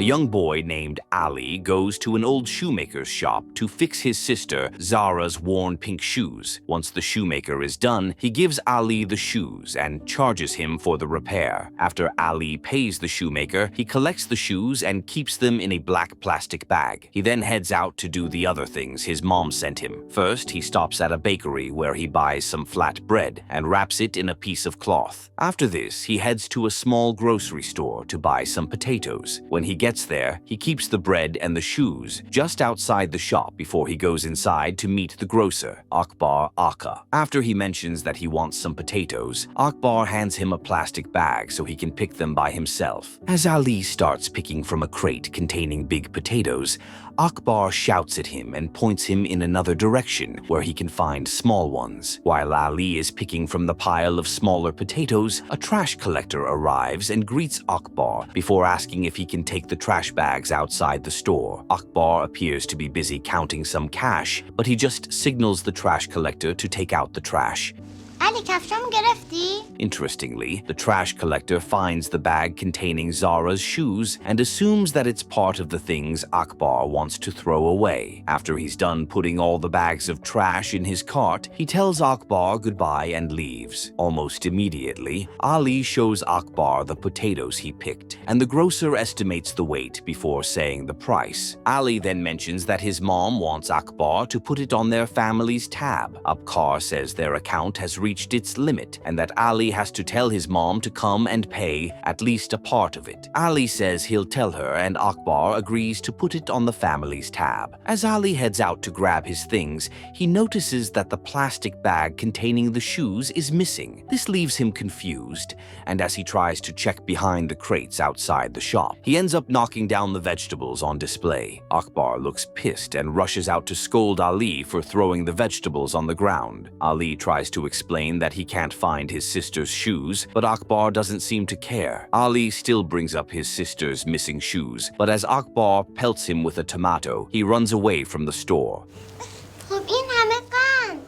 A young boy named Ali goes to an old shoemaker's shop to fix his sister Zara's worn pink shoes. Once the shoemaker is done, he gives Ali the shoes and charges him for the repair. After Ali pays the shoemaker, he collects the shoes and keeps them in a black plastic bag. He then heads out to do the other things his mom sent him. First, he stops at a bakery where he buys some flat bread and wraps it in a piece of cloth. After this, he heads to a small grocery store to buy some potatoes. When he gets there, he keeps the bread and the shoes just outside the shop before he goes inside to meet the grocer, Akbar Aka. After he mentions that he wants some potatoes, Akbar hands him a plastic bag so he can pick them by himself. As Ali starts picking from a crate containing big potatoes, Akbar shouts at him and points him in another direction where he can find small ones. While Ali is picking from the pile of smaller potatoes, a trash collector arrives and greets Akbar before asking if he can take the trash bags outside the store. Akbar appears to be busy counting some cash, but he just signals the trash collector to take out the trash. علی کفشامو گرفتی؟ Interestingly, the trash collector finds the bag containing Zara's shoes and assumes that it's part of the things Akbar wants to throw away. After he's done putting all the bags of trash in his cart, he tells Akbar goodbye and leaves. Almost immediately, Ali shows Akbar the potatoes he picked, and the grocer estimates the weight before saying the price. Ali then mentions that his mom wants Akbar to put it on their family's tab. Akbar says their account has reached its limit and that Ali has to tell his mom to come and pay at least a part of it. Ali says he'll tell her and Akbar agrees to put it on the family's tab. As Ali heads out to grab his things, he notices that the plastic bag containing the shoes is missing. This leaves him confused, and as he tries to check behind the crates outside the shop, he ends up knocking down the vegetables on display. Akbar looks pissed and rushes out to scold Ali for throwing the vegetables on the ground. Ali tries to explain that he can't find his sister's shoes, but Akbar doesn't seem to care. Ali still brings up his sister's missing shoes, but as Akbar pelts him with a tomato, he runs away from the store. خب این همه قند.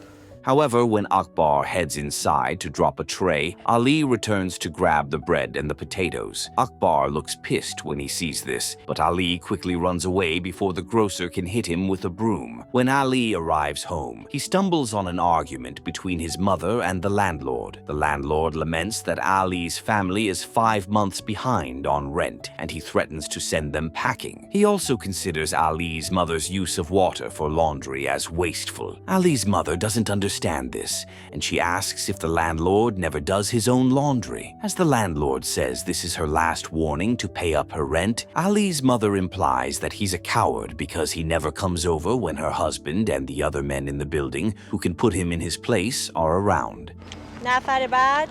However, when Akbar heads inside to drop a tray, Ali returns to grab the bread and the potatoes. Akbar looks pissed when he sees this, but Ali quickly runs away before the grocer can hit him with a broom. When Ali arrives home, he stumbles on an argument between his mother and the landlord. The landlord laments that Ali's family is 5 months behind on rent, and he threatens to send them packing. He also considers Ali's mother's use of water for laundry as wasteful. Ali's mother doesn't understand this, and she asks if the landlord never does his own laundry. As the landlord says this is her last warning to pay up her rent, Ali's mother implies that he's a coward because he never comes over when her husband and the other men in the building who can put him in his place are around. نفر بعد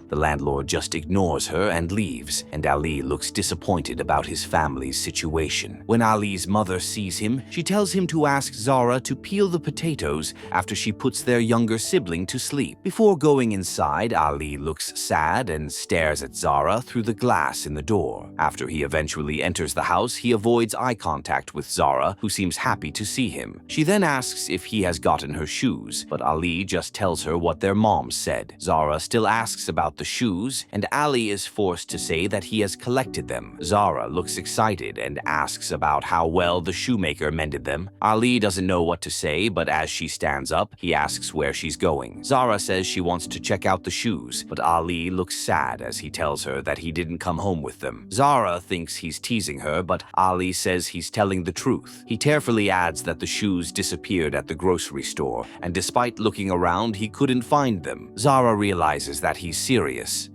The landlord just ignores her and leaves, and Ali looks disappointed about his family's situation. When Ali's mother sees him, she tells him to ask Zara to peel the potatoes after she puts their younger sibling to sleep. Before going inside, Ali looks sad and stares at Zara through the glass in the door. After he eventually enters the house, he avoids eye contact with Zara, who seems happy to see him. She then asks if he has gotten her shoes, but Ali just tells her what their mom said. Zara still asks about the shoes, and Ali is forced to say that he has collected them. Zara looks excited and asks about how well the shoemaker mended them. Ali doesn't know what to say, but as she stands up, he asks where she's going. Zara says she wants to check out the shoes, but Ali looks sad as he tells her that he didn't come home with them. Zara thinks he's teasing her, but Ali says he's telling the truth. He tearfully adds that the shoes disappeared at the grocery store, and despite looking around, he couldn't find them. Zara realizes that he's serious,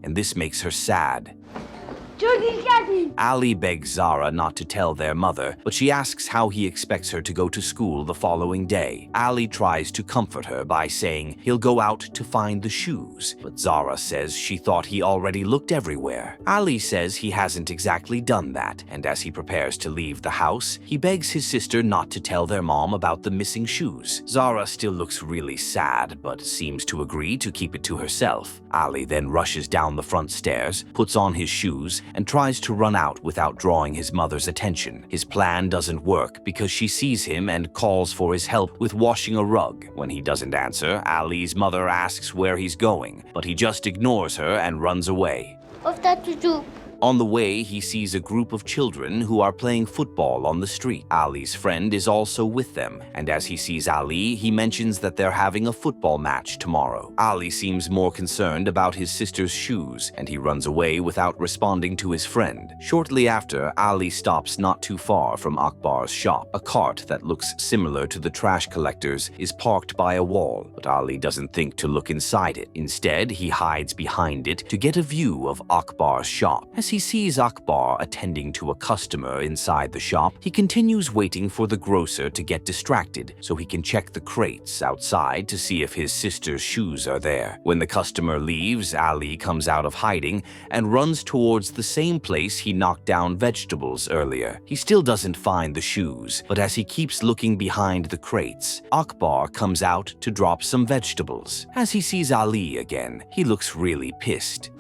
and this makes her sad. Ali begs Zara not to tell their mother, but she asks how he expects her to go to school the following day. Ali tries to comfort her by saying he'll go out to find the shoes, but Zara says she thought he already looked everywhere. Ali says he hasn't exactly done that, and as he prepares to leave the house, he begs his sister not to tell their mom about the missing shoes. Zara still looks really sad, but seems to agree to keep it to herself. Ali then rushes down the front stairs, puts on his shoes, and tries to run out without drawing his mother's attention. His plan doesn't work because she sees him and calls for his help with washing a rug. When he doesn't answer, Ali's mother asks where he's going, but he just ignores her and runs away. افتاد تو جوب. On the way, he sees a group of children who are playing football on the street. Ali's friend is also with them, and as he sees Ali, he mentions that they're having a football match tomorrow. Ali seems more concerned about his sister's shoes, and he runs away without responding to his friend. Shortly after, Ali stops not too far from Akbar's shop. A cart that looks similar to the trash collector's is parked by a wall, but Ali doesn't think to look inside it. Instead, he hides behind it to get a view of Akbar's shop. As he sees Akbar attending to a customer inside the shop, he continues waiting for the grocer to get distracted so he can check the crates outside to see if his sister's shoes are there. When the customer leaves, Ali comes out of hiding and runs towards the same place he knocked down vegetables earlier. He still doesn't find the shoes, but as he keeps looking behind the crates, Akbar comes out to drop some vegetables. As he sees Ali again, he looks really pissed.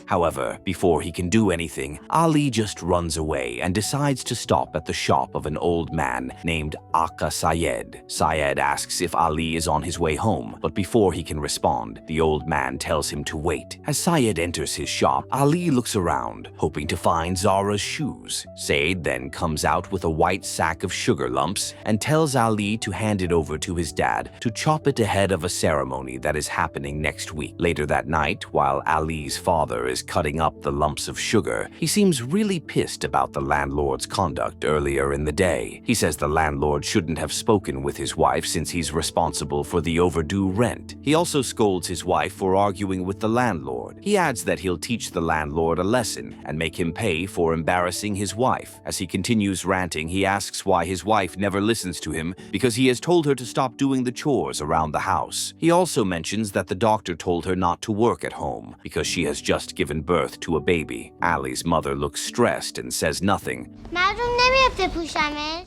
However, before he can do anything, Ali just runs away and decides to stop at the shop of an old man named Aka Sayed. Sayed asks if Ali is on his way home, but before he can respond, the old man tells him to wait. As Sayed enters his shop, Ali looks around, hoping to find Zara's shoes. Sayed then comes out with a white sack of sugar lumps and tells Ali to hand it over to his dad to chop it ahead of a ceremony that is happening next week. Later that night, while Ali's father is cutting up the lumps of sugar, he seems really pissed about the landlord's conduct earlier in the day. He says the landlord shouldn't have spoken with his wife since he's responsible for the overdue rent. He also scolds his wife for arguing with the landlord. He adds that he'll teach the landlord a lesson and make him pay for embarrassing his wife. As he continues ranting, he asks why his wife never listens to him because he has told her to stop doing the chores around the house. He also mentions that the doctor told her not to work at home because she has just given birth to a baby. Ali's mother looks stressed and says nothing.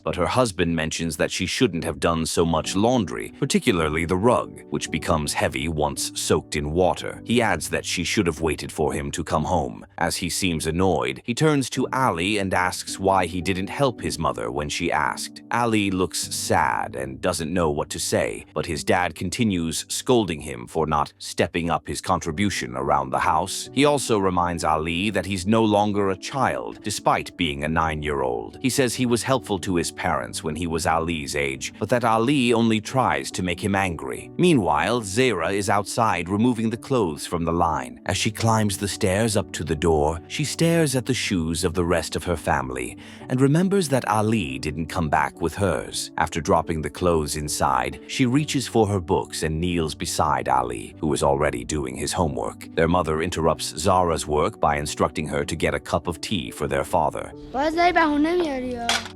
But her husband mentions that she shouldn't have done so much laundry, particularly the rug, which becomes heavy once soaked in water. He adds that she should have waited for him to come home. As he seems annoyed, he turns to Ali and asks why he didn't help his mother when she asked. Ali looks sad and doesn't know what to say, but his dad continues scolding him for not stepping up his contribution around the house. He also reminds Ali that he's no longer a child, despite being a 9-year-old. He says he was helpful to his parents when he was Ali's age, but that Ali only tries to make him angry. Meanwhile, Zara is outside removing the clothes from the line. As she climbs the stairs up to the door, she stares at the shoes of the rest of her family and remembers that Ali didn't come back with hers. After dropping the clothes inside, she reaches for her books and kneels beside Ali, who is already doing his homework. Their mother interrupts Zara's work by instructing her to get a cup of tea for their father.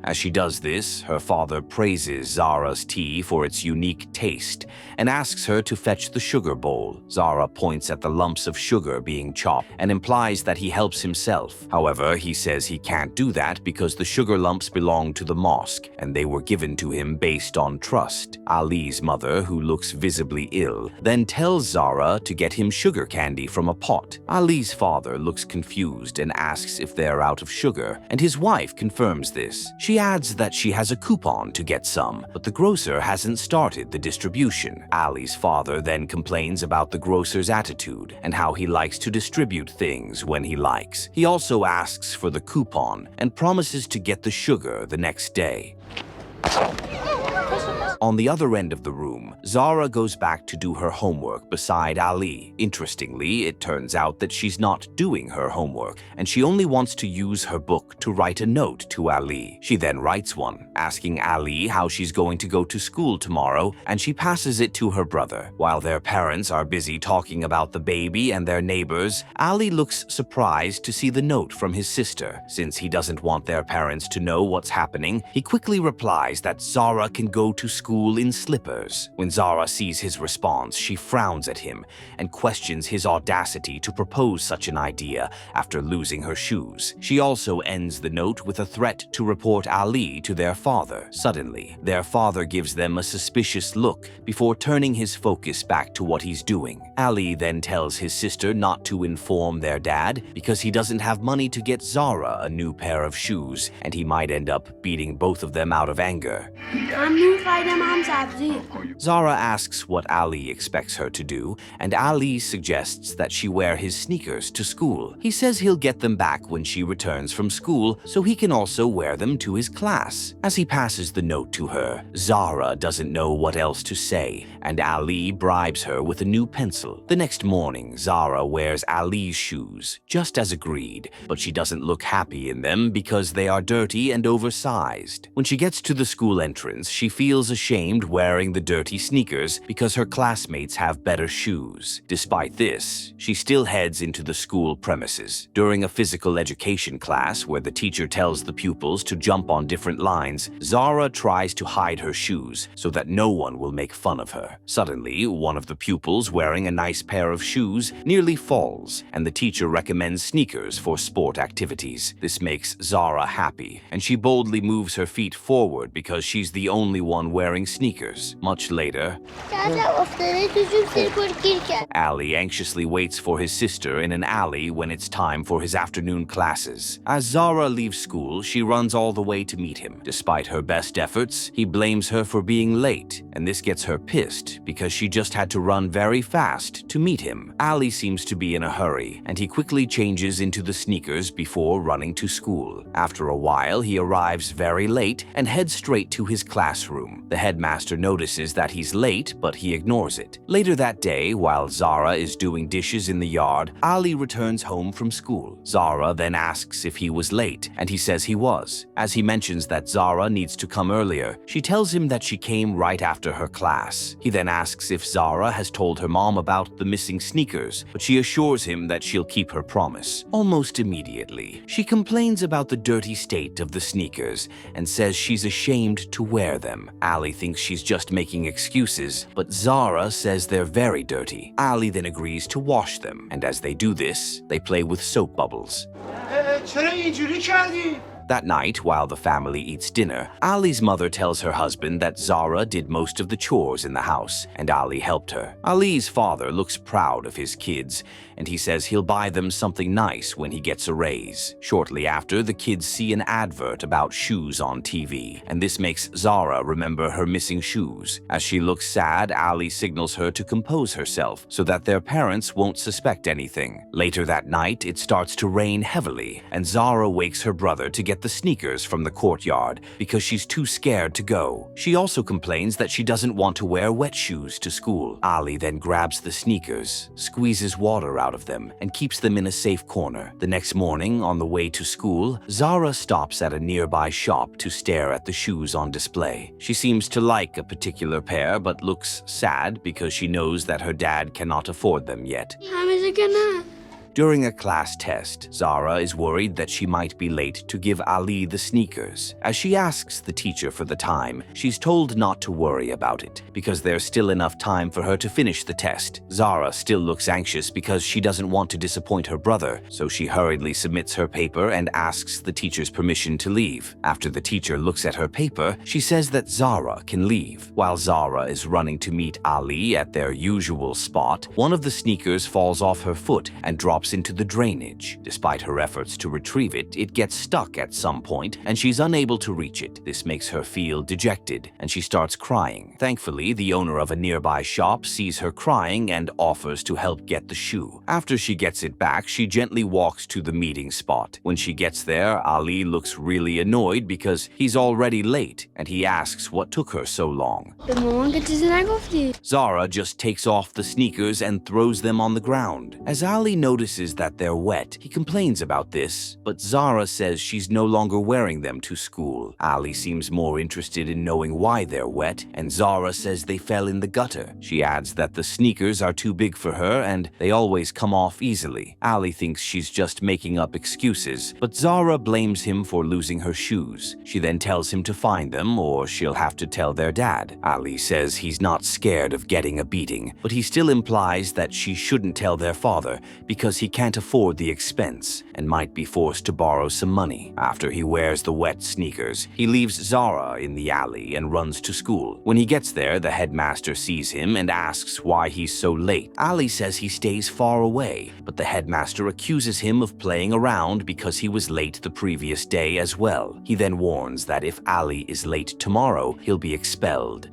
As she does this, her father praises Zara's tea for its unique taste and asks her to fetch the sugar bowl. Zara points at the lumps of sugar being chopped and implies that he helps himself. However, he says he can't do that because the sugar lumps belong to the mosque and they were given to him based on trust. Ali's mother, who looks visibly ill, then tells Zara to get him sugar candy from a pot. Ali's father looks confused and asks if they're out of sugar, and his wife confirms this. She adds that she has a coupon to get some, but the grocer hasn't started the distribution. Ali's father then complains about the grocer's attitude and how he likes to distribute things when he likes. He also asks for the coupon and promises to get the sugar the next day. On the other end of the room, Zara goes back to do her homework beside Ali. Interestingly, it turns out that she's not doing her homework, and she only wants to use her book to write a note to Ali. She then writes one, asking Ali how she's going to go to school tomorrow, and she passes it to her brother. While their parents are busy talking about the baby and their neighbors, Ali looks surprised to see the note from his sister. Since he doesn't want their parents to know what's happening, he quickly replies that Zara can go to school in slippers. When Zara sees his response, she frowns at him and questions his audacity to propose such an idea after losing her shoes. She also ends the note with a threat to report Ali to their father. Suddenly, their father gives them a suspicious look before turning his focus back to what he's doing. Ali then tells his sister not to inform their dad because he doesn't have money to get Zara a new pair of shoes, and he might end up beating both of them out of anger. Zara asks what Ali expects her to do, and Ali suggests that she wear his sneakers to school. He says he'll get them back when she returns from school so he can also wear them to his class. As he passes the note to her, Zara doesn't know what else to say, and Ali bribes her with a new pencil. The next morning, Zara wears Ali's shoes, just as agreed, but she doesn't look happy in them because they are dirty and oversized. When she gets to the school entrance, she feels ashamed wearing the dirty sneakers because her classmates have better shoes. Despite this, she still heads into the school premises. During a physical education class where the teacher tells the pupils to jump on different lines, Zara tries to hide her shoes so that no one will make fun of her. Suddenly, one of the pupils wearing a nice pair of shoes nearly falls, and the teacher recommends sneakers for sport activities. This makes Zara happy, and she boldly moves her feet forward because she's the only one wearing sneakers. Much later, Ali anxiously waits for his sister in an alley when it's time for his afternoon classes. As Zara leaves school, she runs all the way to meet him. Despite her best efforts, he blames her for being late, and this gets her pissed because she just had to run very fast to meet him. Ali seems to be in a hurry, and he quickly changes into the sneakers before running to school. After a while, he arrives very late and heads straight to his classroom. The headmaster notices that he's late, but he ignores it. Later that day, while Zara is doing dishes in the yard, Ali returns home from school. Zara then asks if he was late, and he says he was. As he mentions that Zara needs to come earlier, she tells him that she came right after her class. He then asks if Zara has told her mom about the missing sneakers, but she assures him that she'll keep her promise. Almost immediately, she complains about the dirty state of the sneakers and says she's ashamed to wear them. Ali thinks she's just making excuses, but Zara says they're very dirty. Ali then agrees to wash them, and as they do this, they play with soap bubbles. That night, while the family eats dinner, Ali's mother tells her husband that Zara did most of the chores in the house, and Ali helped her. Ali's father looks proud of his kids, and he says he'll buy them something nice when he gets a raise. Shortly after, the kids see an advert about shoes on TV, and this makes Zara remember her missing shoes. As she looks sad, Ali signals her to compose herself so that their parents won't suspect anything. Later that night, it starts to rain heavily, and Zara wakes her brother to get the sneakers from the courtyard because she's too scared to go. She also complains that she doesn't want to wear wet shoes to school. Ali then grabs the sneakers, squeezes water out of them, and keeps them in a safe corner. The next morning, on the way to school, Zara stops at a nearby shop to stare at the shoes on display. She seems to like a particular pair but looks sad because she knows that her dad cannot afford them yet. During a class test, Zara is worried that she might be late to give Ali the sneakers. As she asks the teacher for the time, she's told not to worry about it because there's still enough time for her to finish the test. Zara still looks anxious because she doesn't want to disappoint her brother, so she hurriedly submits her paper and asks the teacher's permission to leave. After the teacher looks at her paper, she says that Zara can leave. While Zara is running to meet Ali at their usual spot, one of the sneakers falls off her foot and drops into the drainage. Despite her efforts to retrieve it, it gets stuck at some point and she's unable to reach it. This makes her feel dejected and she starts crying. Thankfully, the owner of a nearby shop sees her crying and offers to help get the shoe. After she gets it back, she gently walks to the meeting spot. When she gets there, Ali looks really annoyed because he's already late and he asks what took her so long. Zara just takes off the sneakers and throws them on the ground. As Ali notices that they're wet, he complains about this, but Zara says she's no longer wearing them to school. Ali seems more interested in knowing why they're wet, and Zara says they fell in the gutter. She adds that the sneakers are too big for her and they always come off easily. Ali thinks she's just making up excuses, but Zara blames him for losing her shoes. She then tells him to find them or she'll have to tell their dad. Ali says he's not scared of getting a beating, but he still implies that she shouldn't tell their father because he can't afford the expense and might be forced to borrow some money. After he wears the wet sneakers, he leaves Zara in the alley and runs to school. When he gets there, the headmaster sees him and asks why he's so late. Ali says he stays far away, but the headmaster accuses him of playing around because he was late the previous day as well. He then warns that if Ali is late tomorrow, he'll be expelled.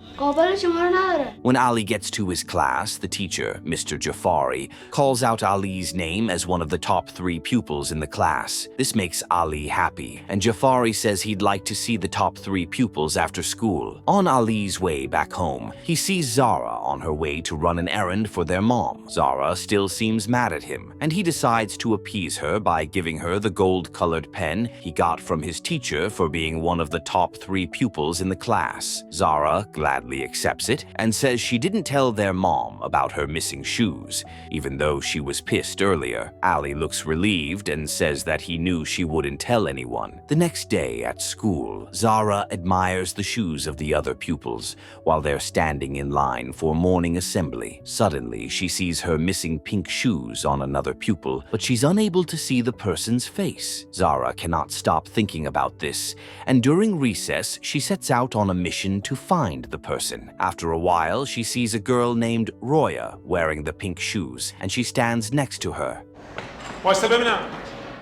When Ali gets to his class, the teacher, Mr. Jafari, calls out Ali's name as one of the top 3 pupils in the class. This makes Ali happy, and Jafari says he'd like to see the top 3 pupils after school. On Ali's way back home, he sees Zara on her way to run an errand for their mom. Zara still seems mad at him, and he decides to appease her by giving her the gold-colored pen he got from his teacher for being one of the top 3 pupils in the class. Zara gladly accepts it and says she didn't tell their mom about her missing shoes, even though she was pissed earlier. Ali looks relieved and says that he knew she wouldn't tell anyone. The next day at school, Zara admires the shoes of the other pupils while they're standing in line for morning assembly. Suddenly, she sees her missing pink shoes on another pupil, but she's unable to see the person's face. Zara cannot stop thinking about this, and during recess, she sets out on a mission to find the person. After a while, she sees a girl named Roya wearing the pink shoes, and she stands next to her.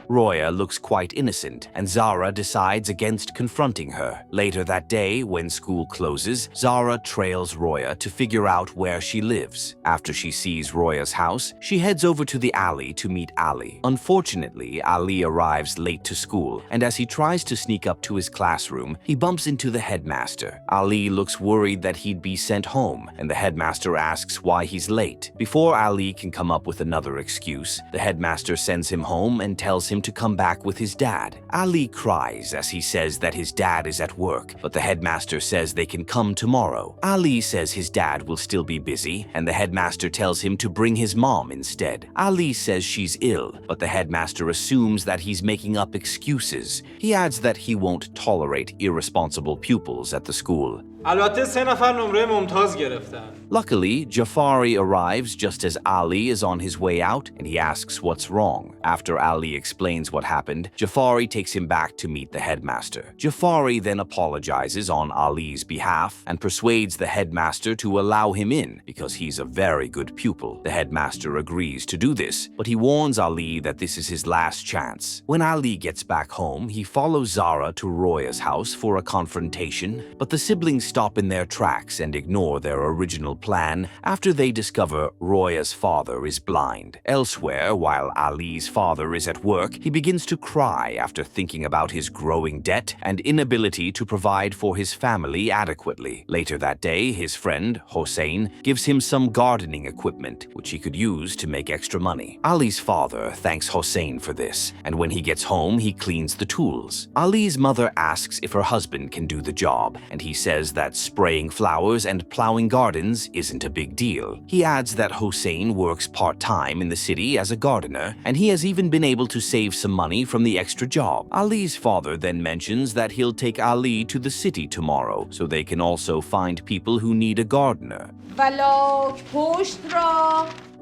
Roya looks quite innocent, and Zara decides against confronting her. Later that day, when school closes, Zara trails Roya to figure out where she lives. After she sees Roya's house, she heads over to the alley to meet Ali. Unfortunately, Ali arrives late to school, and as he tries to sneak up to his classroom, he bumps into the headmaster. Ali looks worried that he'd be sent home, and the headmaster asks why he's late. Before Ali can come up with another excuse, the headmaster sends him home and tells him to come back with his dad. Ali cries as he says that his dad is at work, but the headmaster says they can come tomorrow. Ali says his dad will still be busy, and the headmaster tells him to bring his mom instead. Ali says she's ill, but the headmaster assumes that he's making up excuses. He adds that he won't tolerate irresponsible pupils at the school. Luckily, Jafari arrives just as Ali is on his way out, and he asks what's wrong. After Ali explains what happened, Jafari takes him back to meet the headmaster. Jafari then apologizes on Ali's behalf and persuades the headmaster to allow him in because he's a very good pupil. The headmaster agrees to do this, but he warns Ali that this is his last chance. When Ali gets back home, he follows Zara to Roya's house for a confrontation, but the siblings stop in their tracks and ignore their original plan after they discover Roya's father is blind. Elsewhere, while Ali's father is at work, he begins to cry after thinking about his growing debt and inability to provide for his family adequately. Later that day, his friend, Hossein, gives him some gardening equipment, which he could use to make extra money. Ali's father thanks Hossein for this, and when he gets home, he cleans the tools. Ali's mother asks if her husband can do the job, and he says that spraying flowers and plowing gardens isn't a big deal. He adds that Hossein works part-time in the city as a gardener, and he has even been able to save some money from the extra job. Ali's father then mentions that he'll take Ali to the city tomorrow, so they can also find people who need a gardener.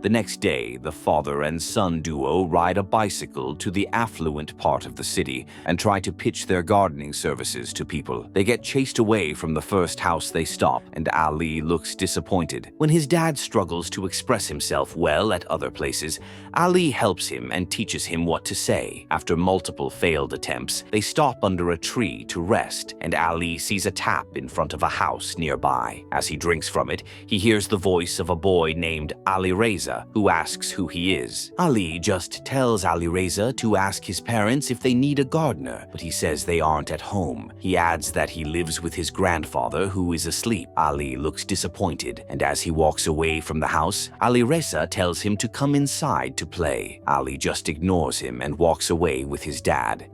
The next day, the father and son duo ride a bicycle to the affluent part of the city and try to pitch their gardening services to people. They get chased away from the first house they stop, and Ali looks disappointed. When his dad struggles to express himself well at other places, Ali helps him and teaches him what to say. After multiple failed attempts, they stop under a tree to rest, and Ali sees a tap in front of a house nearby. As he drinks from it, he hears the voice of a boy named Ali Reza, who asks who he is. Ali just tells Ali Reza to ask his parents if they need a gardener, but he says they aren't at home. He adds that he lives with his grandfather, who is asleep. Ali looks disappointed, and as he walks away from the house, Ali Reza tells him to come inside to play. Ali just ignores him and walks away with his dad.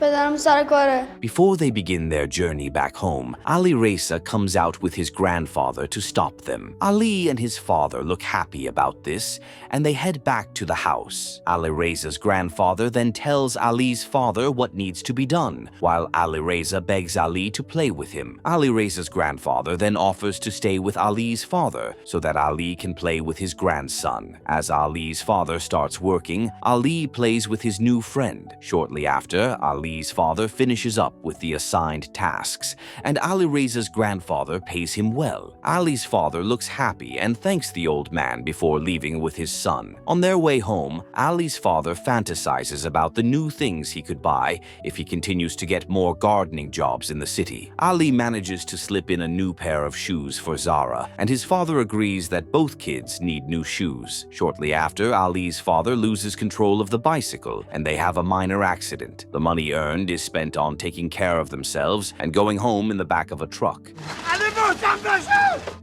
پدرم سر کاره. Before they begin their journey back home, Ali Reza comes out with his grandfather to stop them. Ali and his father look happy about this, and they head back to the house. Ali Reza's grandfather then tells Ali's father what needs to be done, while Ali Reza begs Ali to play with him. Ali Reza's grandfather then offers to stay with Ali's father so that Ali can play with his grandson. As Ali's father starts working, Ali plays with his new friend. Shortly after, Ali's father finishes up with the assigned tasks, and Ali Reza's grandfather pays him well. Ali's father looks happy and thanks the old man before leaving with his son. On their way home, Ali's father fantasizes about the new things he could buy if he continues to get more gardening jobs in the city. Ali manages to slip in a new pair of shoes for Zara, and his father agrees that both kids need new shoes. Shortly after, Ali's father loses control of the bicycle, and they have a minor accident. The money earned is spent on taking care of themselves and going home in the back of a truck.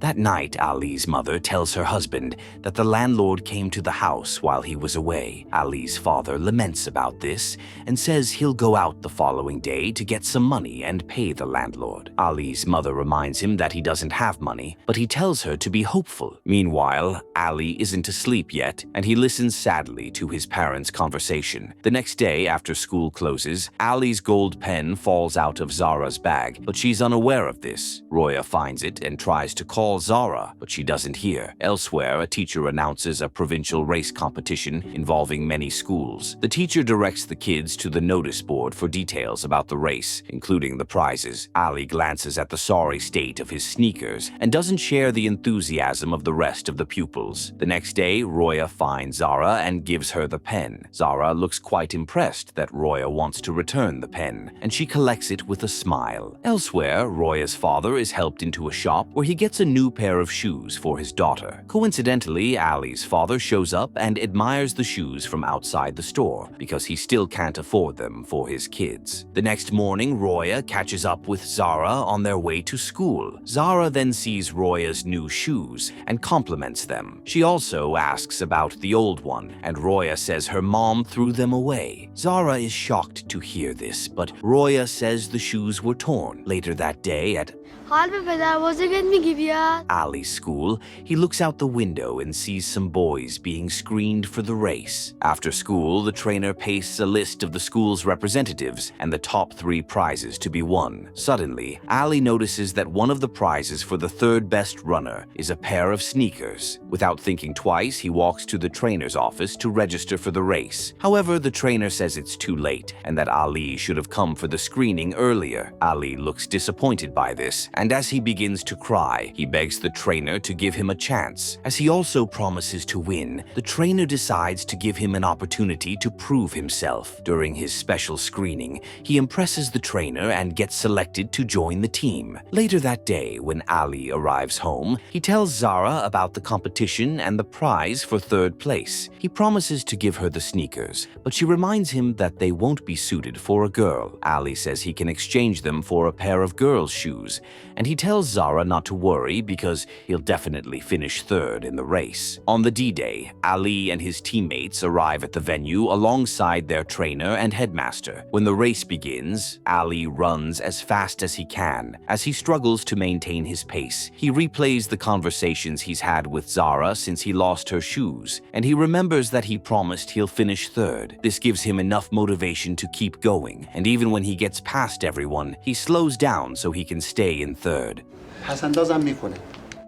That night, Ali's mother tells her husband that the landlord came to the house while he was away. Ali's father laments about this and says he'll go out the following day to get some money and pay the landlord. Ali's mother reminds him that he doesn't have money, but he tells her to be hopeful. Meanwhile, Ali isn't asleep yet, and he listens sadly to his parents' conversation. The next day, after school closes, Ali's gold pen falls out of Zara's bag, but she's unaware of this. Roya finds it and tries to call Zara, but she doesn't hear. Elsewhere, a teacher announces a provincial race competition involving many schools. The teacher directs the kids to the notice board for details about the race, including the prizes. Ali glances at the sorry state of his sneakers and doesn't share the enthusiasm of the rest of the pupils. The next day, Roya finds Zara and gives her the pen. Zara looks quite impressed that Roya wants to return the pen, and she collects it with a smile. Elsewhere, Roya's father is helped into a shop where he gets a new pair of shoes for his daughter. Coincidentally, Ali's father shows up and admires the shoes from outside the store because he still can't afford them for his kids. The next morning, Roya catches up with Zara on their way to school. Zara then sees Roya's new shoes and compliments them. She also asks about the old one, and Roya says her mom threw them away. Zara is shocked to hear this, but Roya says the shoes were torn. Later that day at حال به پدر بزرگت میگی بیاد؟ Ali's school, he looks out the window and sees some boys being screened for the race. After school, the trainer pastes a list of the school's representatives and the top 3 prizes to be won. Suddenly, Ali notices that one of the prizes for the third best runner is a pair of sneakers. Without thinking twice, he walks to the trainer's office to register for the race. However, the trainer says it's too late and that Ali should have come for the screening earlier. Ali looks disappointed by this, and as he begins to cry, he begs the trainer to give him a chance. As he also promises to win, the trainer decides to give him an opportunity to prove himself. During his special screening, he impresses the trainer and gets selected to join the team. Later that day, when Ali arrives home, he tells Zara about the competition and the prize for third place. He promises to give her the sneakers, but she reminds him that they won't be suited for a girl. Ali says he can exchange them for a pair of girls' shoes, and he tells Zara not to worry because he'll definitely finish third in the race. On the D-Day, Ali and his teammates arrive at the venue alongside their trainer and headmaster. When the race begins, Ali runs as fast as he can. As he struggles to maintain his pace, he replays the conversations he's had with Zara since he lost her shoes, and he remembers that he promised he'll finish third. This gives him enough motivation to keep going, and even when he gets past everyone, he slows down so he can stay in third. پسندازم میکنه.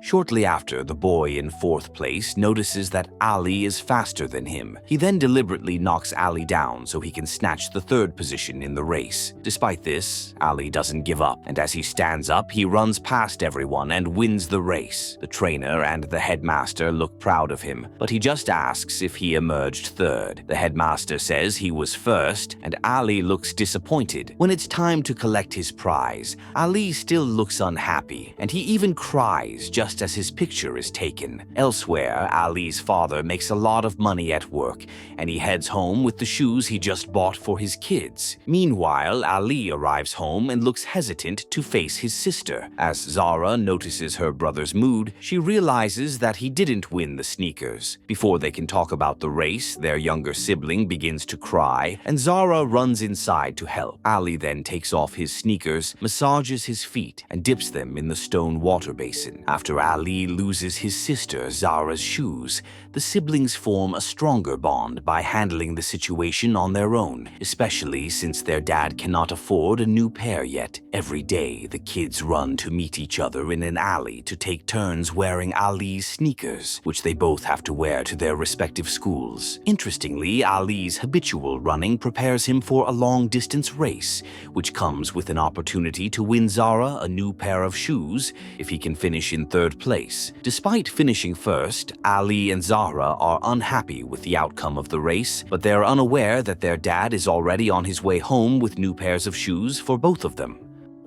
Shortly after, the boy in fourth place notices that Ali is faster than him. He then deliberately knocks Ali down so he can snatch the third position in the race. Despite this, Ali doesn't give up, and as he stands up, he runs past everyone and wins the race. The trainer and the headmaster look proud of him, but he just asks if he emerged third. The headmaster says he was first, and Ali looks disappointed. When it's time to collect his prize, Ali still looks unhappy, and he even cries just just as his picture is taken. Elsewhere, Ali's father makes a lot of money at work, and he heads home with the shoes he just bought for his kids. Meanwhile, Ali arrives home and looks hesitant to face his sister. As Zara notices her brother's mood, she realizes that he didn't win the sneakers. Before they can talk about the race, their younger sibling begins to cry, and Zara runs inside to help. Ali then takes off his sneakers, massages his feet, and dips them in the stone water basin. After Ali loses his sister Zara's shoes, the siblings form a stronger bond by handling the situation on their own, especially since their dad cannot afford a new pair yet. Every day, the kids run to meet each other in an alley to take turns wearing Ali's sneakers, which they both have to wear to their respective schools. Interestingly, Ali's habitual running prepares him for a long-distance race, which comes with an opportunity to win Zara a new pair of shoes if he can finish in third place. Despite finishing first, Ali and Zara are unhappy with the outcome of the race, but they're unaware that their dad is already on his way home with new pairs of shoes for both of them.